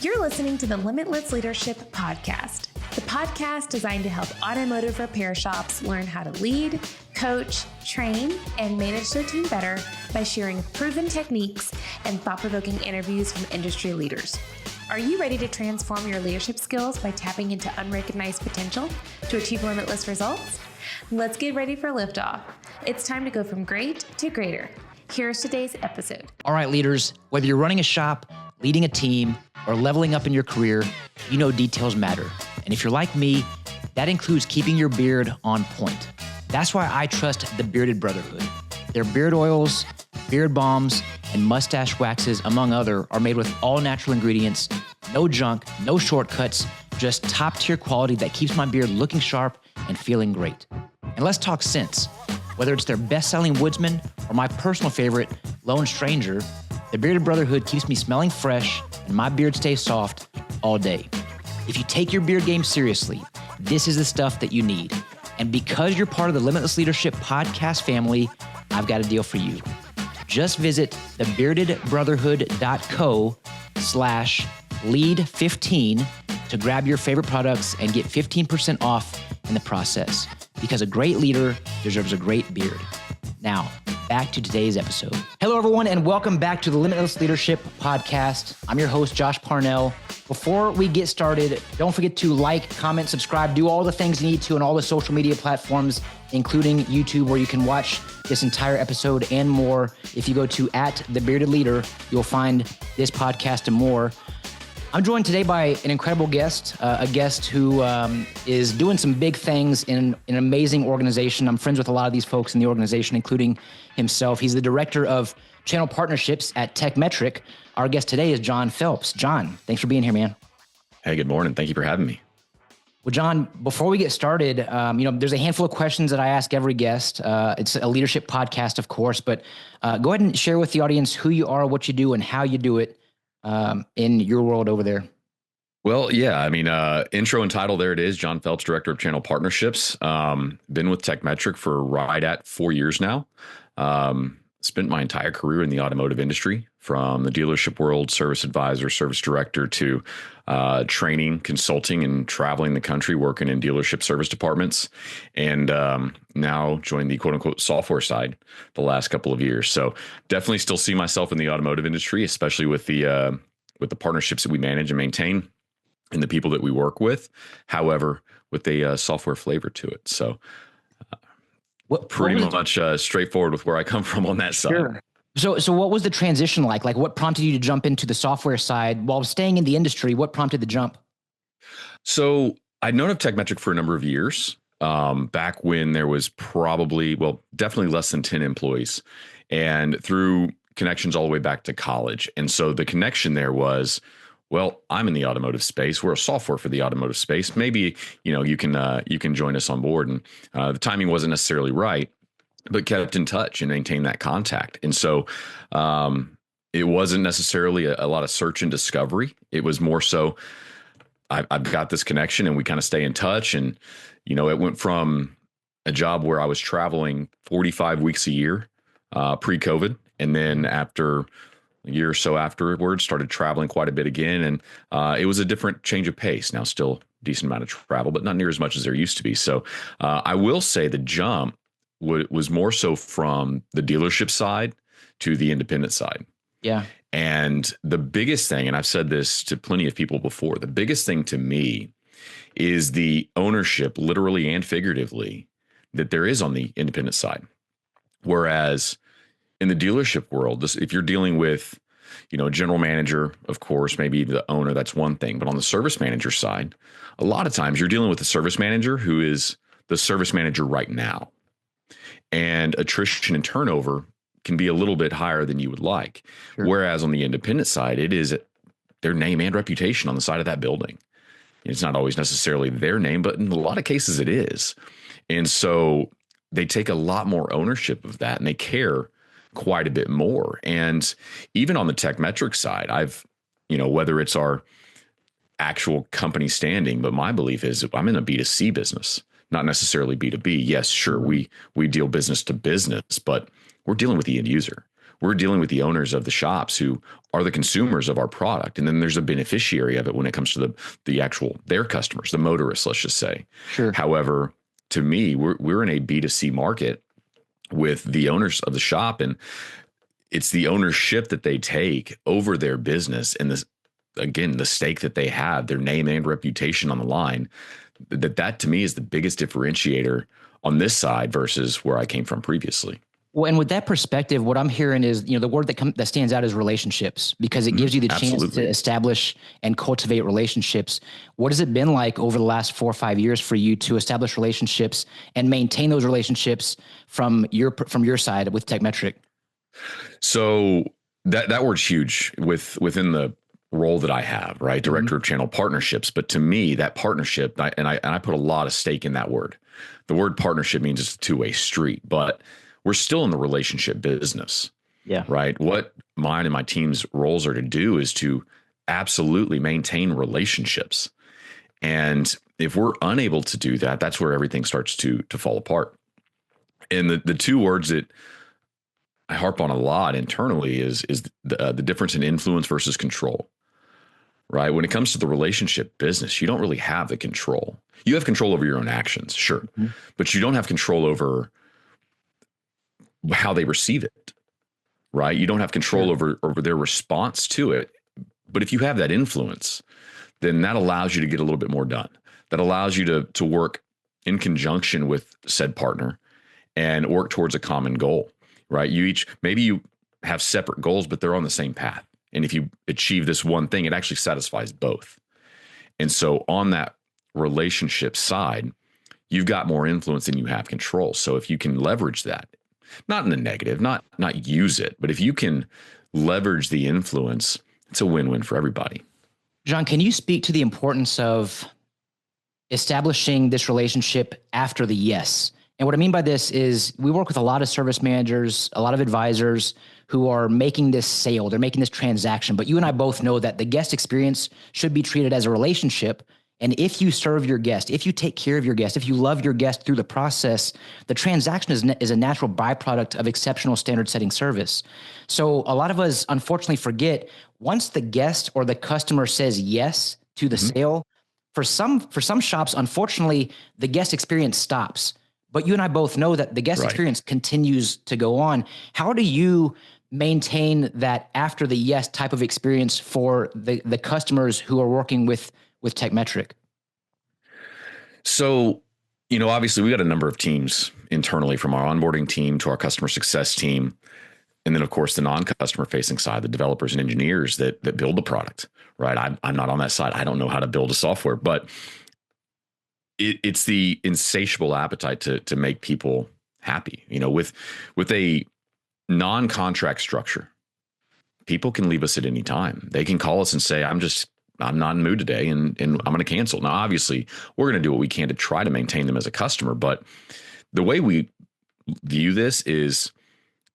You're listening to the Limitless Leadership Podcast, the podcast designed to help automotive repair shops learn how to lead, coach, train, and manage their team better by sharing proven techniques and thought-provoking interviews from industry leaders. Are you ready to transform your leadership skills by tapping into unrecognized potential to achieve limitless results? Let's get ready for liftoff. It's time to go from great to greater. Here's today's episode. All right, leaders, whether you're running a shop, leading a team, or leveling up in your career, you know details matter. And if you're like me, that includes keeping your beard on point. That's why I trust the Bearded Brotherhood. Their beard oils, beard balms, and mustache waxes, among other, are made with all natural ingredients, no junk, no shortcuts, just top-tier quality that keeps my beard looking sharp and feeling great. And let's talk scents. Whether it's their best-selling Woodsman or my personal favorite, Lone Stranger, the Bearded Brotherhood keeps me smelling fresh and my beard stays soft all day. If you take your beard game seriously, this is the stuff that you need. And because you're part of the Limitless Leadership podcast family, I've got a deal for you. Just visit thebeardedbrotherhood.co/lead15 to grab your favorite products and get 15% off in the process, because a great leader deserves a great beard. Now, back to today's episode. Hello, everyone, and welcome back to the Limitless Leadership Podcast. I'm your host, Josh Parnell. Before we get started, don't forget to like, comment, subscribe, do all the things you need to on all the social media platforms, including YouTube, where you can watch this entire episode and more. If you go to @TheBeardedLeader, you'll find this podcast and more. I'm joined today by an incredible guest, a guest who is doing some big things in an amazing organization. I'm friends with a lot of these folks in the organization, including himself. He's the director of channel partnerships at Tekmetric. Our guest today is John Phelps. John, thanks for being here, man. Hey, good morning. Thank you for having me. Well, John, before we get started, there's a handful of questions that I ask every guest. It's a leadership podcast, of course, but go ahead and share with the audience who you are, what you do, and how you do it in your world over there. Well, yeah, intro and title, there it is. John Phelps, Director of Channel Partnerships. Been with Tekmetric for right at 4 years now. Spent my entire career in the automotive industry, from the dealership world, service advisor, service director, to training, consulting, and traveling the country, working in dealership service departments, and now joined the quote unquote software side the last couple of years. So definitely still see myself in the automotive industry, especially with the partnerships that we manage and maintain and the people that we work with. However, with a software flavor to it. So pretty much straightforward with where I come from on that side. Sure. So what was the transition like? Like, what prompted you to jump into the software side while staying in the industry? What prompted the jump? So I'd known of Tekmetric for a number of years, back when there was definitely less than 10 employees, and through connections all the way back to college. And so the connection there was, well, I'm in the automotive space. We're a software for the automotive space. Maybe, you can join us on board. And the timing wasn't necessarily right, but kept in touch and maintained that contact. And so it wasn't necessarily a lot of search and discovery. It was more so, I've got this connection and we kind of stay in touch. And, it went from a job where I was traveling 45 weeks a year pre-COVID. And then after a year or so afterwards, started traveling quite a bit again. And it was a different change of pace. Now, still a decent amount of travel, but not near as much as there used to be. So I will say the jump was more so from the dealership side to the independent side. Yeah. And the biggest thing, and I've said this to plenty of people before, the biggest thing to me is the ownership, literally and figuratively, that there is on the independent side. Whereas in the dealership world, if you're dealing with, a general manager, of course, maybe the owner, that's one thing. But on the service manager side, a lot of times you're dealing with a service manager who is the service manager right now. And attrition and turnover can be a little bit higher than you would like. Sure. Whereas on the independent side, it is their name and reputation on the side of that building. It's not always necessarily their name, but in a lot of cases it is. And so they take a lot more ownership of that, and they care quite a bit more. And even on the Tekmetric side, whether it's our actual company standing, but my belief is I'm in a B2C business, not necessarily B2B. Yes, sure, we deal business to business, but we're dealing with the end user. we're dealing with the owners of the shops who are the consumers of our product. And then there's a beneficiary of it when it comes to the actual, their customers, the motorists, let's just say. Sure. However, to me, we're in a B2C market with the owners of the shop, and it's the ownership that they take over their business and this, again, the stake that they have, their name and reputation on the line, that to me is the biggest differentiator on this side versus where I came from previously. Well, and with that perspective, what I'm hearing is, the word that stands out is relationships, because it gives you the chance to establish and cultivate relationships. What has it been like over the last 4 or 5 years for you to establish relationships and maintain those relationships from your side with Tekmetric? So that word's huge within the role that I have, right? Director of channel partnerships. But to me, that partnership, I put a lot of stake in that word. The word partnership means it's a two-way street, but we're still in the relationship business. Yeah. Right. What mine and my team's roles are to do is to absolutely maintain relationships. And if we're unable to do that, that's where everything starts to fall apart. And the two words that I harp on a lot internally is the difference in influence versus control. Right. When it comes to the relationship business, you don't really have the control. You have control over your own actions, sure, but you don't have control over how they receive it, right? You don't have control over their response to it. But if you have that influence, then that allows you to get a little bit more done. That allows you to work in conjunction with said partner and work towards a common goal, right? Maybe you have separate goals, but they're on the same path. And if you achieve this one thing, it actually satisfies both. And so on that relationship side, you've got more influence than you have control. So if you can leverage that, not in a negative, not use it, but if you can leverage the influence, it's a win-win for everybody. John, can you speak to the importance of establishing this relationship after the yes? And what I mean by this is we work with a lot of service managers, a lot of advisors who are making this sale, they're making this transaction, but you and I both know that the guest experience should be treated as a relationship. And if you serve your guest, if you take care of your guest, if you love your guest through the process, the transaction is a natural byproduct of exceptional standard setting service. So a lot of us unfortunately forget, once the guest or the customer says yes to the sale, for some shops, unfortunately, the guest experience stops. But you and I both know that the guest experience continues to go on. How do you maintain that after the yes type of experience for the customers who are working with Tekmetric? So, obviously we got a number of teams internally, from our onboarding team to our customer success team. And then of course the non-customer facing side, the developers and engineers that build the product, right? I'm not on that side. I don't know how to build a software, but it's the insatiable appetite to make people happy, with a non-contract structure. People can leave us at any time. They can call us and say, I'm not in the mood today and I'm going to cancel. Now, obviously, we're going to do what we can to try to maintain them as a customer. But the way we view this is,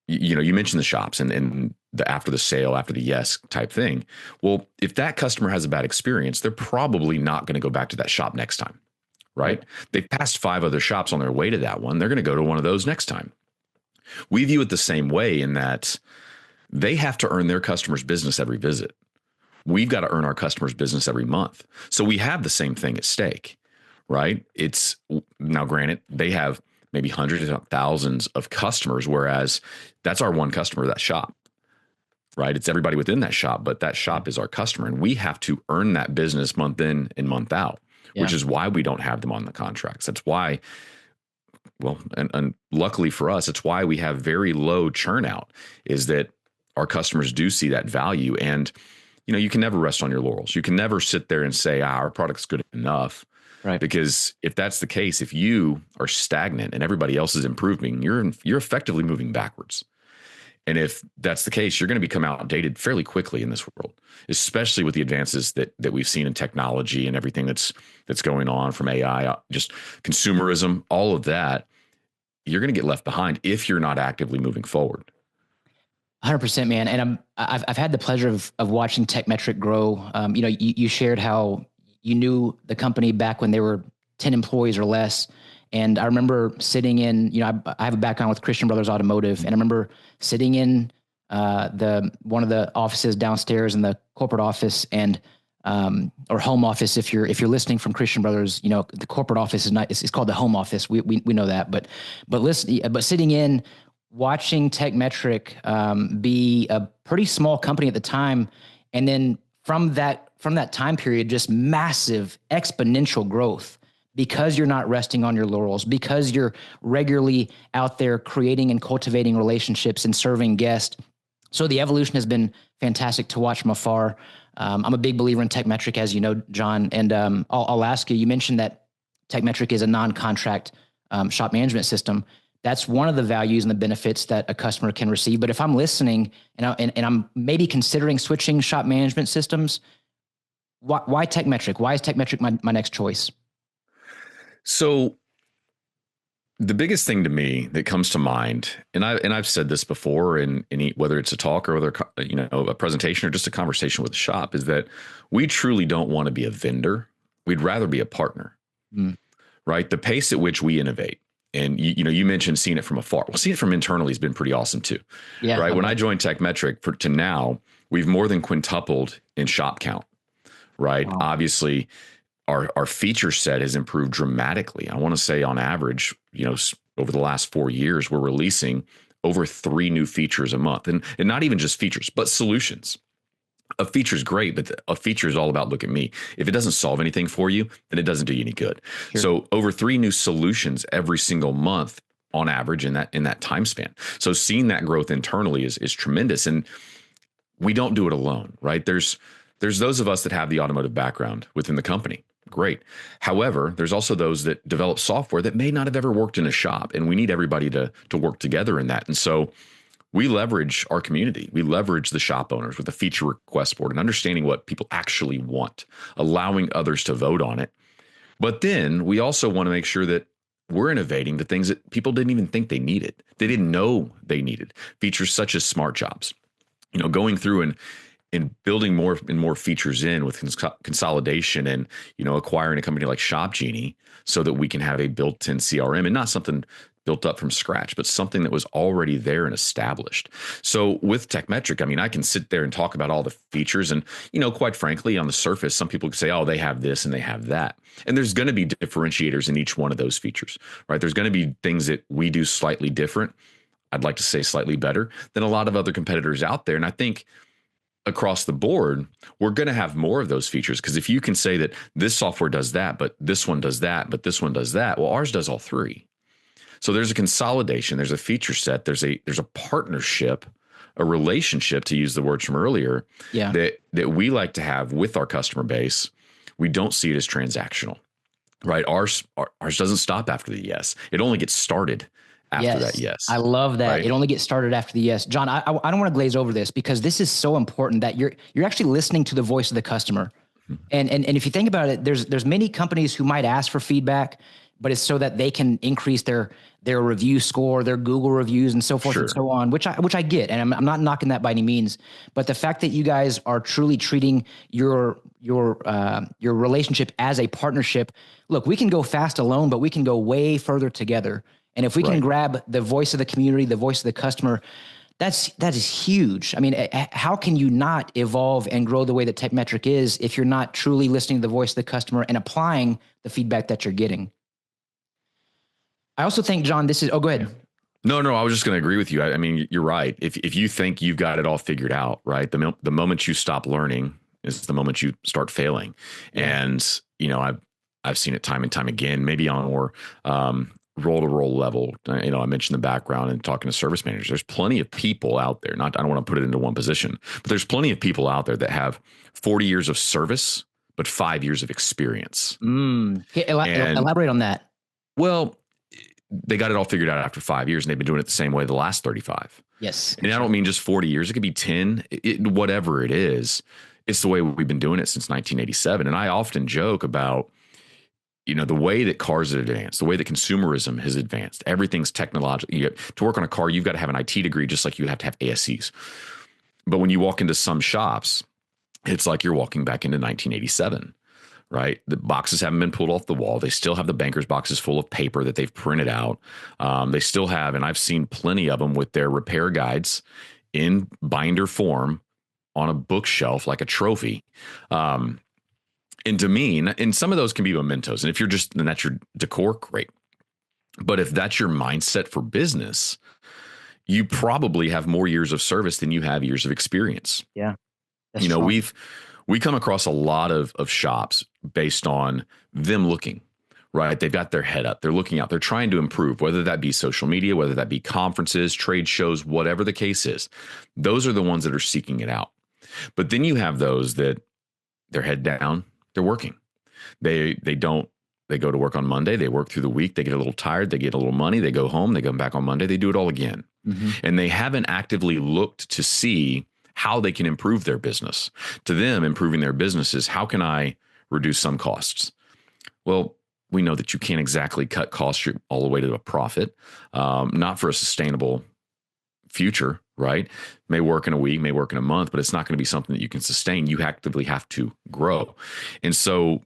you mentioned the shops and the after the sale, after the yes type thing. Well, if that customer has a bad experience, they're probably not going to go back to that shop next time, right? They've passed 5 other shops on their way to that one. They're going to go to one of those next time. We view it the same way, in that they have to earn their customers' business every visit. We've got to earn our customers' business every month. So we have the same thing at stake, right? It's now, granted, they have maybe hundreds of thousands of customers, whereas that's our one customer, that shop, right? It's everybody within that shop, but that shop is our customer, and we have to earn that business month in and month out, which is why we don't have them on the contracts. That's why, well, and luckily for us, it's why we have very low churn out, is that our customers do see that value. And you can never rest on your laurels. You can never sit there and say, our product's good enough. Right. Because if that's the case, if you are stagnant and everybody else is improving, you're effectively moving backwards. And if that's the case, you're going to become outdated fairly quickly in this world, especially with the advances that we've seen in technology and everything that's going on, from AI, just consumerism, all of that. You're going to get left behind if you're not actively moving forward. 100%, man. And I've had the pleasure of watching Tekmetric grow. You shared how you knew the company back when they were 10 employees or less. And I remember sitting in, I have a background with Christian Brothers Automotive, and I remember sitting in the one of the offices downstairs in the corporate office and or home office. If you're listening from Christian Brothers, the corporate office is not, it's called the home office. We know that, but sitting in, watching Tekmetric be a pretty small company at the time, and then from that time period, just massive exponential growth, because you're not resting on your laurels, because you're regularly out there creating and cultivating relationships and serving guests. So the evolution has been fantastic to watch from afar. I'm a big believer in Tekmetric, as you know, John, and I'll ask you, you mentioned that Tekmetric is a non-contract shop management system. That's one of the values and the benefits that a customer can receive. But if I'm listening and I'm maybe considering switching shop management systems, why Tekmetric? Why is Tekmetric my next choice? So the biggest thing to me that comes to mind, and I've said this before in whether it's a talk or whether a presentation or just a conversation with the shop, is that we truly don't want to be a vendor. We'd rather be a partner, right? The pace at which we innovate, and you mentioned seeing it from afar. Well, seeing it from internally has been pretty awesome too, right? When I joined Tekmetric to now, we've more than quintupled in shop count, right? Wow. Obviously, our feature set has improved dramatically. I want to say on average, over the last 4 years, we're releasing over 3 new features a month, and not even just features, but solutions. A feature is great, but a feature is all about, look at me. If it doesn't solve anything for you, then it doesn't do you any good. Sure. So over 3 new solutions every single month on average in that time span. So seeing that growth internally is tremendous. And we don't do it alone, right? There's those of us that have the automotive background within the company. Great. However, there's also those that develop software that may not have ever worked in a shop, and we need everybody to work together in that. And so we leverage our community. We leverage the shop owners with a feature request board and understanding what people actually want, allowing others to vote on it. But then we also want to make sure that we're innovating the things that people didn't even think they needed. They didn't know they needed. Features such as smart jobs, going through and building more and more features in with consolidation and, acquiring a company like Shop Genie so that we can have a built-in CRM, and not something built up from scratch, but something that was already there and established. So with Tekmetric, I can sit there and talk about all the features, and, quite frankly, on the surface, some people could say, oh, they have this and they have that. And there's going to be differentiators in each one of those features, right? There's going to be things that we do slightly different. I'd like to say slightly better than a lot of other competitors out there. And I think across the board, we're going to have more of those features, because if you can say that this software does that, but this one does that, but this one does that, well, ours does all 3. So there's a consolidation, there's a feature set, there's a partnership, a relationship, to use the words from earlier, that we like to have with our customer base. We don't see it as transactional, right? Ours doesn't stop after the yes. It only gets started after that yes. I love that. Right? It only gets started after the yes. John, I don't want to glaze over this, because this is so important that you're actually listening to the voice of the customer. And if you think about it, there's many companies who might ask for feedback, but it's so that they can increase their review score, their Google reviews, and so forth and so on, which I get, and I'm not knocking that by any means. But the fact that you guys are truly treating your relationship as a partnership. Look, we can go fast alone, but we can go way further together. And if we can grab the voice of the community, the voice of the customer, that is huge. How can you not evolve and grow the way that Tekmetric is if you're not truly listening to the voice of the customer and applying the feedback that you're getting? I also think, John, go ahead. No, I was just going to agree with you. You're right. If you think you've got it all figured out, right, the moment you stop learning is the moment you start failing. Yeah. And, I've seen it time and time again, maybe on a more roll-to-roll level. I mentioned the background and talking to service managers. There's plenty of people out there. I don't want to put it into one position, but there's plenty of people out there that have 40 years of service, but 5 years of experience. Elaborate on that. Well, they got it all figured out after 5 years, and they've been doing it the same way the last 35. Yes. And I don't mean just 40 years. It could be 10, whatever it is. It's the way we've been doing it since 1987. And I often joke about, the way that cars have advanced, the way that consumerism has advanced. Everything's technological. To work on a car, you've got to have an IT degree, just like you have to have ASCs. But when you walk into some shops, it's like you're walking back into 1987. Right? The boxes haven't been pulled off the wall. They still have the banker's boxes full of paper that they've printed out. They still have, and I've seen plenty of them with their repair guides in binder form on a bookshelf like a trophy. And to me, and some of those can be mementos. And if you're just, and that's your decor, great. But if that's your mindset for business, you probably have more years of service than you have years of experience. Yeah. You know, we come across a lot of shops based on them looking, right? They've got their head up. They're looking out. They're trying to improve, whether that be social media, whether that be conferences, trade shows, whatever the case is. Those are the ones that are seeking it out. But then you have those that their head down, they're working. They go to work on Monday. They work through the week. They get a little tired. They get a little money. They go home. They come back on Monday. They do it all again. Mm-hmm. And they haven't actively looked to see how they can improve their business. To them, improving their business is, how can I reduce some costs? Well, we know that you can't exactly cut costs all the way to a profit, not for a sustainable future, right? May work in a week, may work in a month, but it's not going to be something that you can sustain. You actively have to grow. And so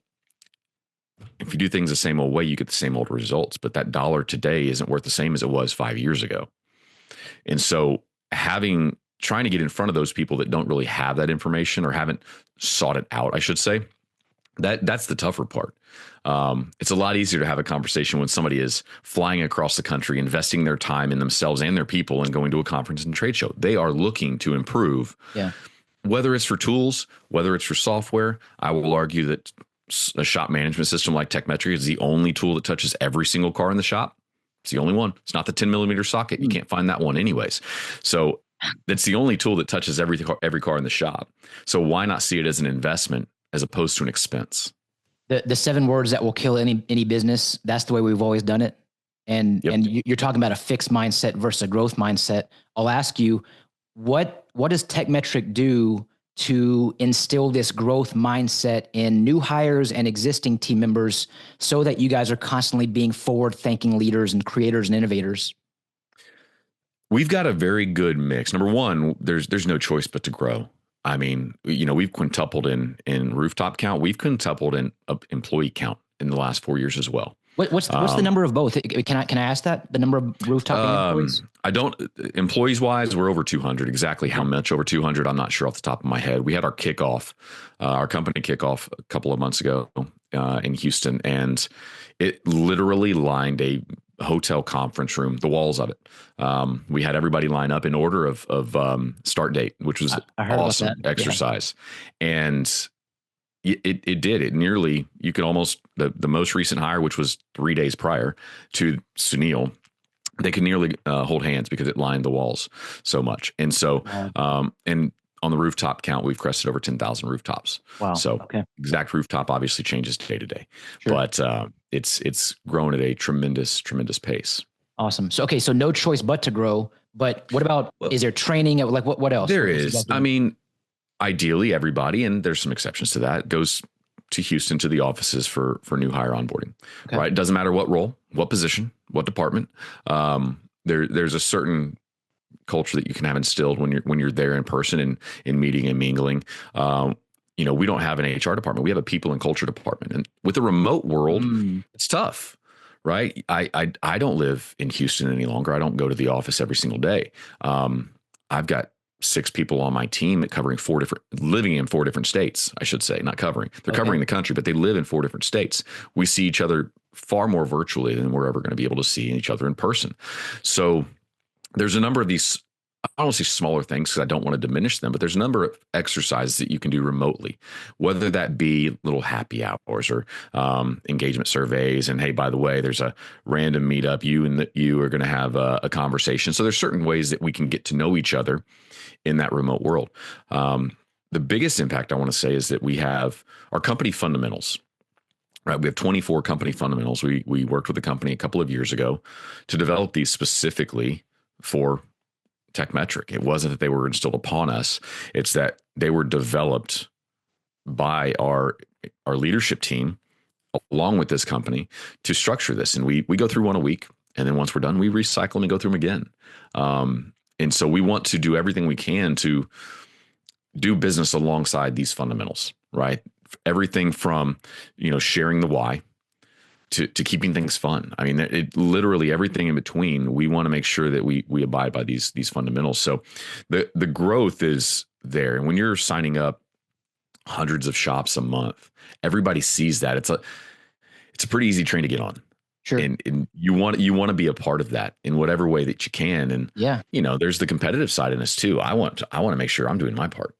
if you do things the same old way, you get the same old results, but that dollar today isn't worth the same as it was 5 years ago. And so trying to get in front of those people that don't really have that information or haven't sought it out, I should say, that's the tougher part. It's a lot easier to have a conversation when somebody is flying across the country, investing their time in themselves and their people, and going to a conference and trade show. They are looking to improve. Yeah. Whether it's for tools, whether it's for software, I will argue that a shop management system like Tekmetric is the only tool that touches every single car in the shop. It's the only one. It's not the 10 millimeter socket. You can't find that one anyways. So that's the only tool that touches every car in the shop. So why not see it as an investment as opposed to an expense? The 7 words that will kill any business. That's the way we've always done it. And you're talking about a fixed mindset versus a growth mindset. I'll ask you, what does Tekmetric do to instill this growth mindset in new hires and existing team members so that you guys are constantly being forward-thinking leaders and creators and innovators? We've got a very good mix. Number one, there's no choice but to grow. I mean, we've quintupled in rooftop count. We've quintupled in employee count in the last 4 years as well. What's the number of both? Can I ask that? The number of rooftop employees? I don't. Employees wise, we're over 200. Exactly how much over 200? I'm not sure off the top of my head. We had our kickoff, our company kickoff a couple of months ago in Houston, and it literally lined a hotel conference room, the walls of it. We had everybody line up in order of start date, which was awesome exercise. Yeah. And it did. It nearly, you could almost, the most recent hire, which was 3 days prior to Sunil, they could nearly hold hands because it lined the walls so much. And so, and on the rooftop count, we've crested over 10,000 rooftops. Wow. So exact rooftop obviously changes day to day, but it's grown at a tremendous pace. Awesome. So, so no choice but to grow, but what about, is there training? Like what else? There is. I mean, ideally everybody, and there's some exceptions to that, goes to Houston to the offices for new hire onboarding, right? It doesn't matter what role, what position, what department. There's a certain culture that you can have instilled when you're there in person and in meeting and mingling. We don't have an HR department. We have a people and culture department. And with the remote world, it's tough, right? I don't live in Houston any longer. I don't go to the office every single day. I've got 6 people on my team that living in 4 different states, I should say, not covering. They're covering the country, but they live in 4 different states. We see each other far more virtually than we're ever going to be able to see each other in person. So there's a number of these, I don't want to say smaller things because I don't want to diminish them, but there's a number of exercises that you can do remotely, whether that be little happy hours or engagement surveys. And hey, by the way, there's a random meetup. You are going to have a conversation. So there's certain ways that we can get to know each other in that remote world. The biggest impact I want to say is that we have our company fundamentals. Right, we have 24 company fundamentals. We worked with a company a couple of years ago to develop these specifically for Tekmetric. It wasn't that they were instilled upon us. It's that they were developed by our leadership team along with this company to structure this. And we go through one a week. And then once we're done, we recycle them and go through them again. And so we want to do everything we can to do business alongside these fundamentals, right? Everything from, sharing the why, to keeping things fun. I mean, it literally everything in between. We want to make sure that we abide by these fundamentals. So the growth is there, and when you're signing up hundreds of shops a month, everybody sees that. It's a pretty easy train to get on. Sure. And you want to be a part of that in whatever way that you can. And yeah, there's the competitive side in this too. I want to make sure I'm doing my part.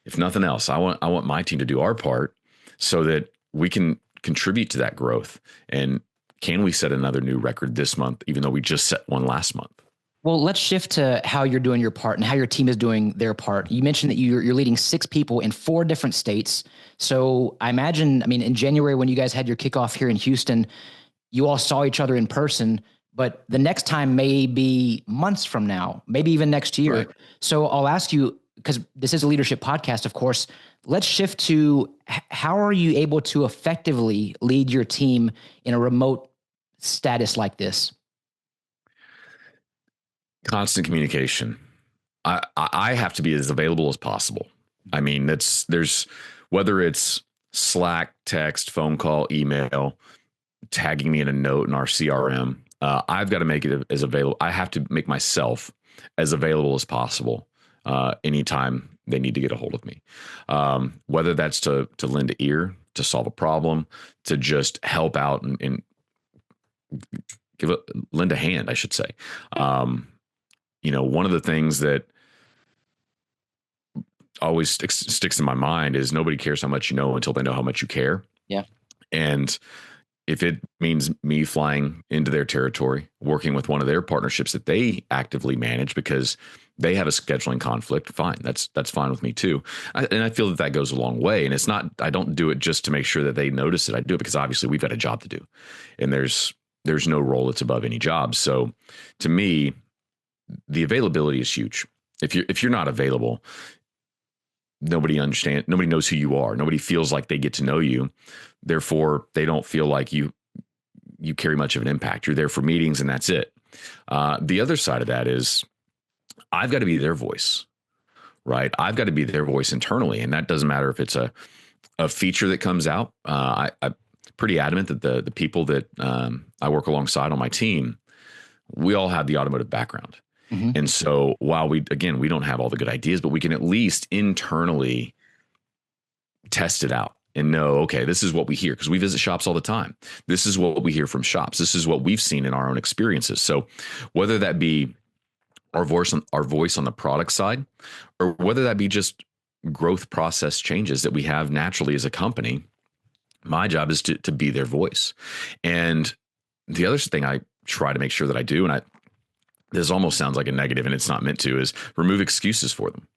If nothing else, I want my team to do our part so that we can contribute to that growth. And can we set another new record this month, even though we just set one last month? Well, let's shift to how you're doing your part and how your team is doing their part. You mentioned that you're leading 6 people in 4 different states. So I imagine, in January when you guys had your kickoff here in Houston, you all saw each other in person, but the next time may be months from now, maybe even next year. Right. So I'll ask you, because this is a leadership podcast, of course, let's shift to how are you able to effectively lead your team in a remote status like this? Constant communication. I have to be as available as possible. I mean, there's whether it's Slack, text, phone call, email, tagging me in a note in our CRM. I've got to make it as available. I have to make myself as available as possible anytime they need to get a hold of me. Whether that's to lend an ear, to solve a problem, to just help out and lend a hand, I should say. One of the things that always sticks in my mind is nobody cares how much you know until they know how much you care. Yeah. And if it means me flying into their territory, working with one of their partnerships that they actively manage because they have a scheduling conflict, fine. That's fine with me too. And I feel that goes a long way. And it's not, I don't do it just to make sure that they notice it. I do it because obviously we've got a job to do, and there's no role that's above any job. So to me, the availability is huge. If you're not available, nobody knows who you are. Nobody feels like they get to know you. Therefore, they don't feel like you carry much of an impact. You're there for meetings and that's it. The other side of that is I've got to be their voice, right? I've got to be their voice internally. And that doesn't matter if it's a feature that comes out. I'm pretty adamant that the people that I work alongside on my team, we all have the automotive background. Mm-hmm. And so while we don't have all the good ideas, but we can at least internally test it out and know, okay, this is what we hear because we visit shops all the time. This is what we hear from shops. This is what we've seen in our own experiences. So whether that be our voice on the product side, or whether that be just growth process changes that we have naturally as a company, my job is to be their voice. And the other thing I try to make sure that I do, and this almost sounds like a negative and it's not meant to, is remove excuses for them.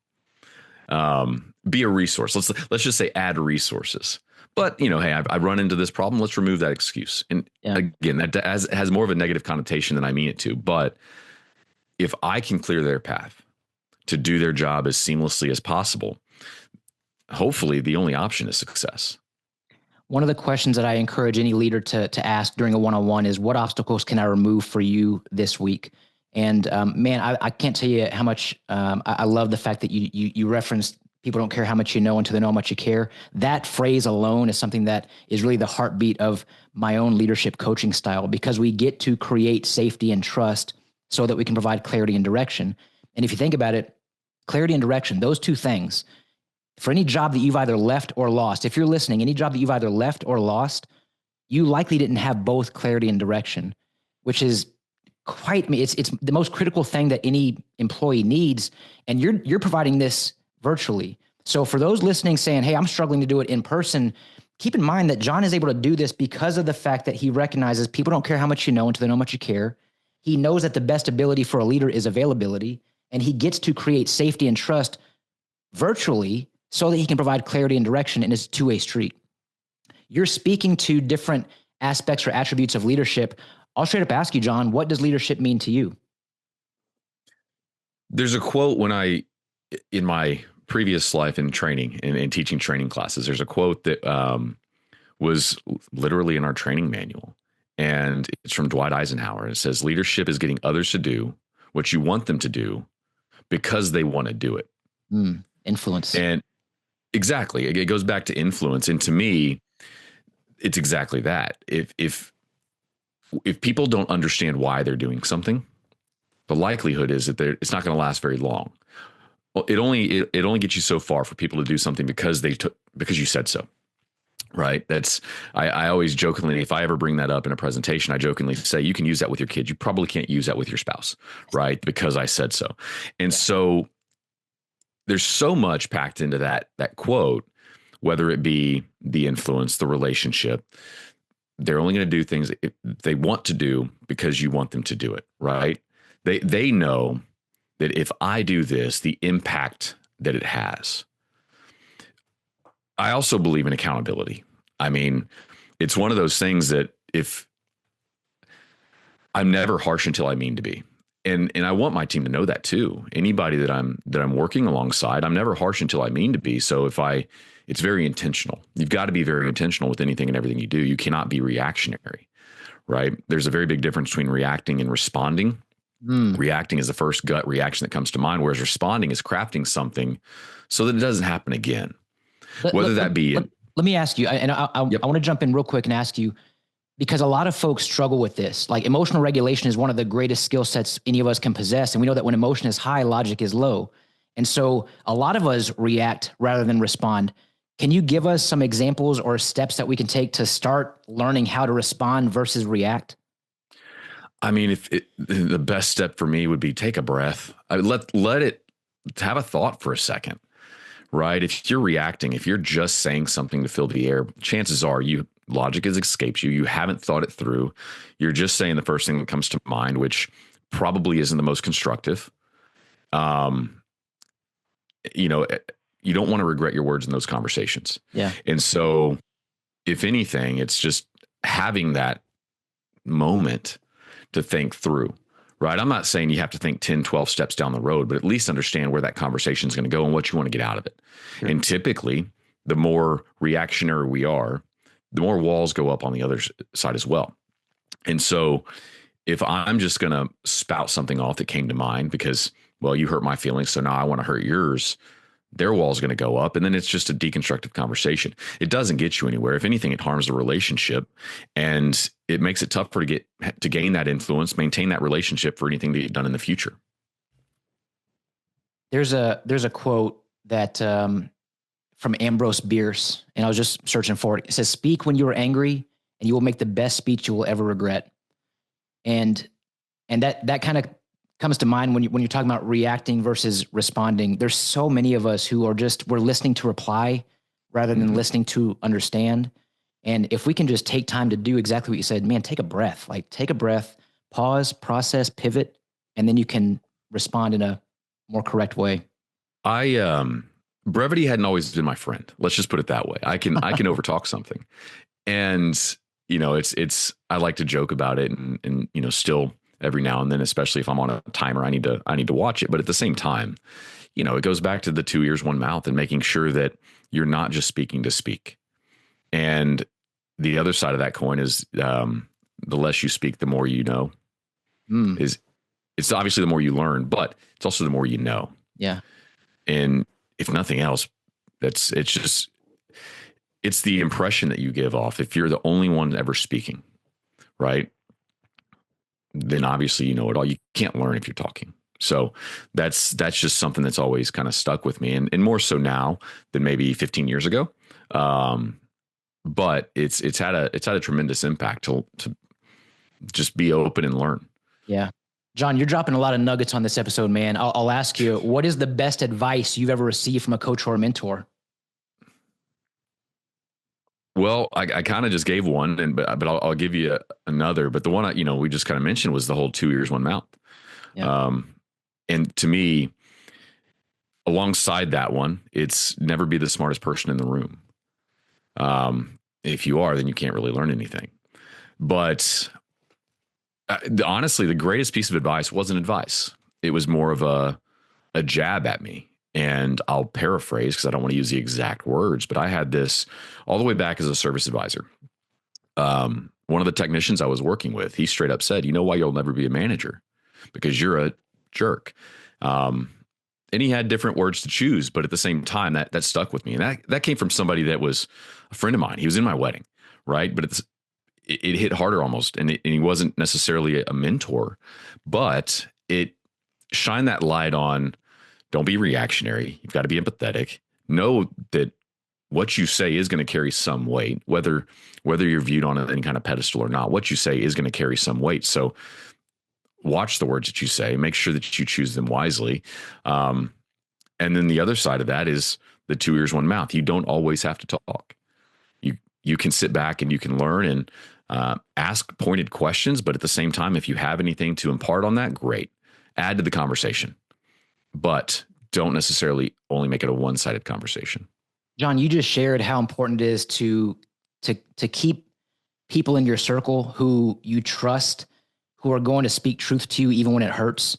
Be a resource. Let's just say add resources. But, hey, I run into this problem. Let's remove that excuse. And again, that has more of a negative connotation than I mean it to. But if I can clear their path to do their job as seamlessly as possible, hopefully the only option is success. One of the questions that I encourage any leader to ask during a one-on-one is, what obstacles can I remove for you this week? And man, I can't tell you how much I love the fact that you referenced people don't care how much you know until they know how much you care. That phrase alone is something that is really the heartbeat of my own leadership coaching style, because we get to create safety and trust so that we can provide clarity and direction. And if you think about it, clarity and direction, those two things, for any job that you've either left or lost, if you're listening, any job that you've either left or lost, you likely didn't have both clarity and direction, which is it's the most critical thing that any employee needs. And you're providing this virtually. So for those listening saying, hey, I'm struggling to do it in person, keep in mind that John is able to do this because of the fact that he recognizes people don't care how much you know until they know how much you care. He knows that the best ability for a leader is availability, and he gets to create safety and trust virtually so that he can provide clarity and direction, and it's a two-way street. You're speaking to different aspects or attributes of leadership. I'll straight up ask you, John, what does leadership mean to you? There's a quote in my previous life in training and teaching training classes, there's a quote that was literally in our training manual. And it's from Dwight Eisenhower. It says, leadership is getting others to do what you want them to do because they want to do it. Influence. And exactly. It goes back to influence. And to me, it's exactly that. If if people don't understand why they're doing something, the likelihood is that it's not going to last very long. Well, it only gets you so far for people to do something because you said so. Right. I always jokingly, if I ever bring that up in a presentation, I jokingly say, you can use that with your kids. You probably can't use that with your spouse. Right. Because I said so. And so there's so much packed into that quote, whether it be the influence, the relationship. They're only going to do things they want to do because you want them to do it. Right. They know that if I do this, the impact that it has. I also believe in accountability. I mean, it's one of those things that if I'm never harsh until I mean to be. And I want my team to know that too. Anybody that I'm working alongside, I'm never harsh until I mean to be. So it's very intentional. You've got to be very intentional with anything and everything you do. You cannot be reactionary, right? There's a very big difference between reacting and responding. Reacting is the first gut reaction that comes to mind, whereas responding is crafting something so that it doesn't happen again. Let me ask you, and I want to jump in real quick and ask you, because a lot of folks struggle with this. Like, emotional regulation is one of the greatest skill sets any of us can possess. And we know that when emotion is high, logic is low. And so a lot of us react rather than respond. Can you give us some examples or steps that we can take to start learning how to respond versus react? I mean, the best step for me would be take a breath. Let it have a thought for a second. Right. If you're reacting, if you're just saying something to fill the air, chances are logic has escaped you. You haven't thought it through. You're just saying the first thing that comes to mind, which probably isn't the most constructive. You don't want to regret your words in those conversations. Yeah. And so if anything, it's just having that moment to think through. Right. I'm not saying you have to think 10, 12 steps down the road, but at least understand where that conversation is going to go and what you want to get out of it. Sure. And typically, the more reactionary we are, the more walls go up on the other side as well. And so if I'm just going to spout something off that came to mind because, well, you hurt my feelings, so now I want to hurt yours, their wall is going to go up. And then it's just a deconstructive conversation. It doesn't get you anywhere. If anything, it harms the relationship, and it makes it tougher to gain that influence, maintain that relationship for anything that you've done in the future. There's a quote that from Ambrose Bierce, and I was just searching for it. It says, "Speak when you are angry, and you will make the best speech you will ever regret." And that kind of comes to mind when you're talking about reacting versus responding. There's so many of us who are we're listening to reply rather than listening to understand. And if we can just take time to do exactly what you said, man, take a breath, pause, process, pivot, and then you can respond in a more correct way. Brevity hadn't always been my friend. Let's just put it that way. I can overtalk something, and I like to joke about it, and still every now and then, especially if I'm on a timer, I need to watch it. But at the same time, it goes back to the 2 ears, 1 mouth, and making sure that you're not just speaking to speak. And the other side of that coin is the less you speak, the more you know. It's obviously the more you learn, but it's also the more you know. Yeah. And if nothing else, it's the impression that you give off. If you're the only one ever speaking, right, then obviously you know it all. You can't learn if you're talking. So that's just something that's always kind of stuck with me, and more so now than maybe 15 years ago. But it's had a tremendous impact to just be open and learn. Yeah. John, you're dropping a lot of nuggets on this episode, man. I'll ask you, what is the best advice you've ever received from a coach or a mentor? Well, I kind of just gave one, but I'll give you another. But the one we just kind of mentioned was the whole 2 ears, 1 mouth. Yeah. And to me, alongside that one, it's never be the smartest person in the room. If you are, then you can't really learn anything. But honestly, the greatest piece of advice wasn't advice. It was more of a jab at me. And I'll paraphrase because I don't want to use the exact words, but I had this all the way back as a service advisor. One of the technicians I was working with, he straight up said, "You know why you'll never be a manager? Because you're a jerk." And he had different words to choose, but at the same time, that stuck with me. And that came from somebody that was a friend of mine. He was in my wedding, right? But it hit harder almost. And he wasn't necessarily a mentor, but it shined that light on, don't be reactionary. You've got to be empathetic. Know that what you say is going to carry some weight, whether you're viewed on any kind of pedestal or not. What you say is going to carry some weight. So watch the words that you say. Make sure that you choose them wisely. And then the other side of that is the 2 ears, 1 mouth. You don't always have to talk. You can sit back and you can learn and ask pointed questions. But at the same time, if you have anything to impart on that, great. Add to the conversation. But don't necessarily only make it a one-sided conversation. John, you just shared how important it is to keep people in your circle who you trust, who are going to speak truth to you even when it hurts,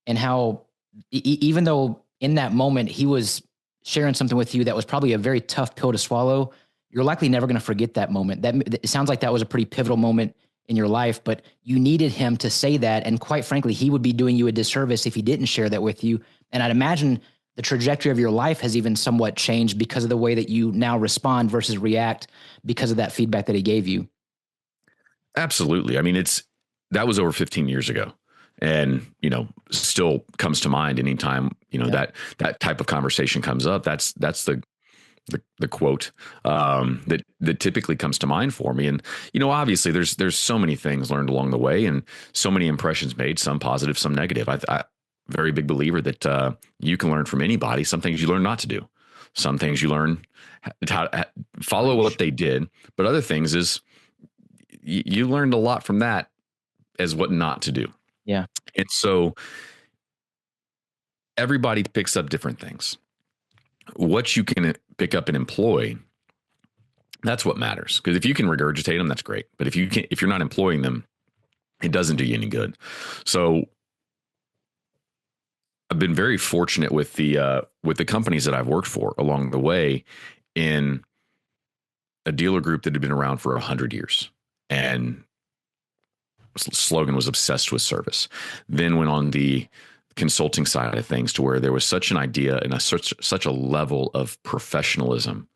and how even though in that moment he was sharing something with you that was probably a very tough pill to swallow, you're likely never going to forget that moment. It sounds like that was a pretty pivotal moment in your life, but you needed him to say that. And quite frankly, he would be doing you a disservice if he didn't share that with you. And I'd imagine the trajectory of your life has even somewhat changed because of the way that you now respond versus react because of that feedback that he gave you. Absolutely. I mean, that was over 15 years ago, and, still comes to mind anytime, that type of conversation comes up. That's the quote that typically comes to mind for me. And, obviously there's so many things learned along the way and so many impressions made, some positive, some negative. I very big believer that you can learn from anybody. Some things you learn not to do. Some things you learn how to follow what they did. But other things is you learned a lot from that as what not to do. Yeah. And so everybody picks up different things. What you can pick up and employ, that's what matters. Because if you can regurgitate them, that's great. But if you're not employing them, it doesn't do you any good. So I've been very fortunate with the companies that I've worked for along the way, in a dealer group that had been around for 100 years, and slogan was obsessed with service. Then went on the consulting side of things to where there was such an idea and such a level of professionalism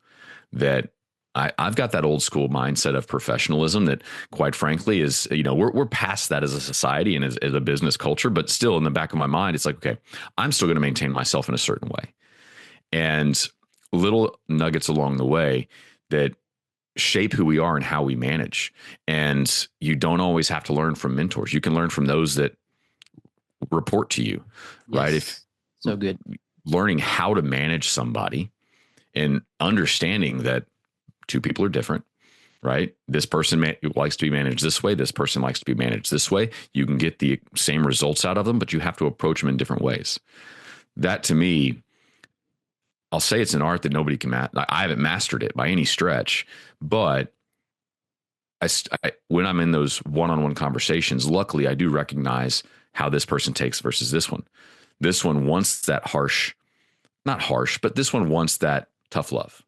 that I've got that old school mindset of professionalism that, quite frankly, is, we're past that as a society and as a business culture, but still in the back of my mind, it's like, okay, I'm still going to maintain myself in a certain way. And little nuggets along the way that shape who we are and how we manage. And you don't always have to learn from mentors. You can learn from those that report to you, right? Yes. So good. Learning how to manage somebody and understanding that two people are different, right? This person likes to be managed this way. This person likes to be managed this way. You can get the same results out of them, but you have to approach them in different ways. That, to me, I'll say it's an art that nobody can master. I haven't mastered it by any stretch, but when I'm in those one-on-one conversations, luckily I do recognize how this person takes versus this one. This one wants that not harsh, but this one wants that tough love.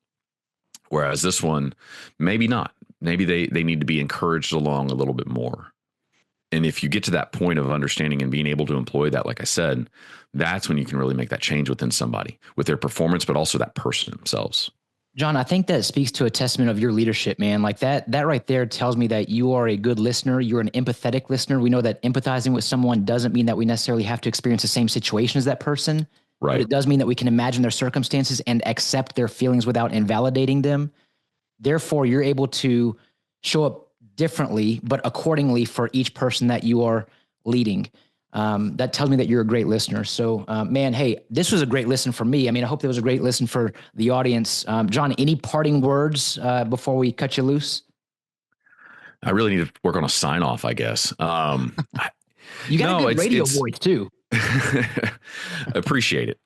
Whereas this one, maybe not. Maybe they need to be encouraged along a little bit more. And if you get to that point of understanding and being able to employ that, like I said, that's when you can really make that change within somebody, with their performance, but also that person themselves. John, I think that speaks to a testament of your leadership, man. Like that right there tells me that you are a good listener. You're an empathetic listener. We know that empathizing with someone doesn't mean that we necessarily have to experience the same situation as that person. Right. But it does mean that we can imagine their circumstances and accept their feelings without invalidating them. Therefore, you're able to show up differently, but accordingly for each person that you are leading. That tells me that you're a great listener. So, man, hey, this was a great listen for me. I mean, I hope it was a great listen for the audience. John, any parting words before we cut you loose? I really need to work on a sign off, I guess. You got a good radio voice too. Appreciate it.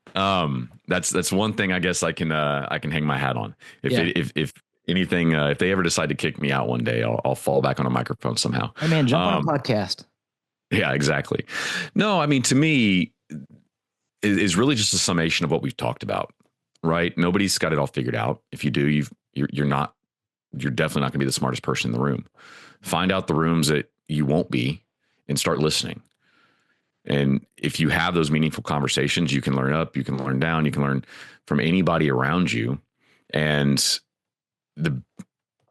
That's one thing I guess I can hang my hat on. If anything, if they ever decide to kick me out one day, I'll fall back on a microphone somehow. Hey man, jump on a podcast. Yeah, exactly. No, I mean, to me, is really just a summation of what we've talked about, right? Nobody's got it all figured out. If you do, you're definitely not gonna be the smartest person in the room. Find out the rooms that you won't be and start listening. And if you have those meaningful conversations, you can learn up, you can learn down, you can learn from anybody around you. And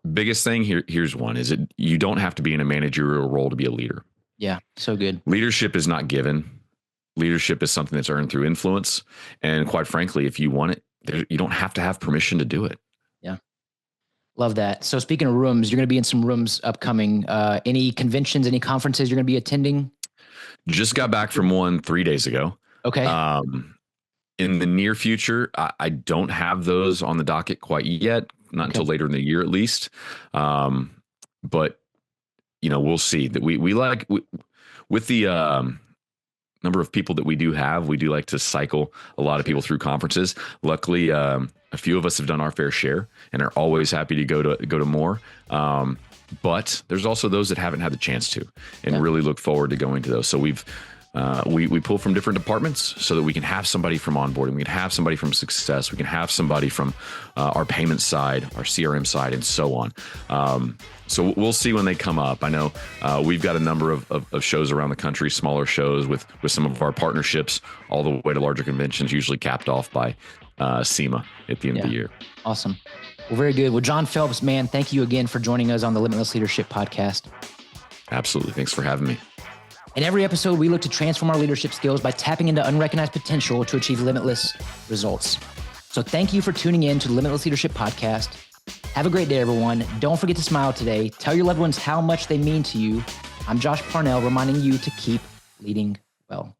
biggest thing here's one is you don't have to be in a managerial role to be a leader. Yeah. So good. Leadership is not given. Leadership is something that's earned through influence. And quite frankly, if you want it, you don't have to have permission to do it. Yeah. Love that. So speaking of rooms, you're going to be in some rooms upcoming. Any conventions, any conferences you're going to be attending? Just got back from one 3 days ago. Okay. In the near future, I don't have those on the docket quite yet, not until later in the year at least. But we'll see. That we with the number of people that we do like to cycle a lot of people through conferences. Luckily, a few of us have done our fair share and are always happy to go to more. But there's also those that haven't had the chance to, and really look forward to going to those. So we pull from different departments so that we can have somebody from onboarding, we can have somebody from success, we can have somebody from our payment side, our CRM side, and so on. So we'll see when they come up. I know we've got a number of shows around the country, smaller shows with some of our partnerships, all the way to larger conventions, usually capped off by SEMA at the end of the year. Awesome. Well, very good. Well, John Phelps, man, thank you again for joining us on the Limitless Leadership Podcast. Absolutely. Thanks for having me. In every episode, we look to transform our leadership skills by tapping into unrecognized potential to achieve limitless results. So thank you for tuning in to the Limitless Leadership Podcast. Have a great day, everyone. Don't forget to smile today. Tell your loved ones how much they mean to you. I'm Josh Parnell, reminding you to keep leading well.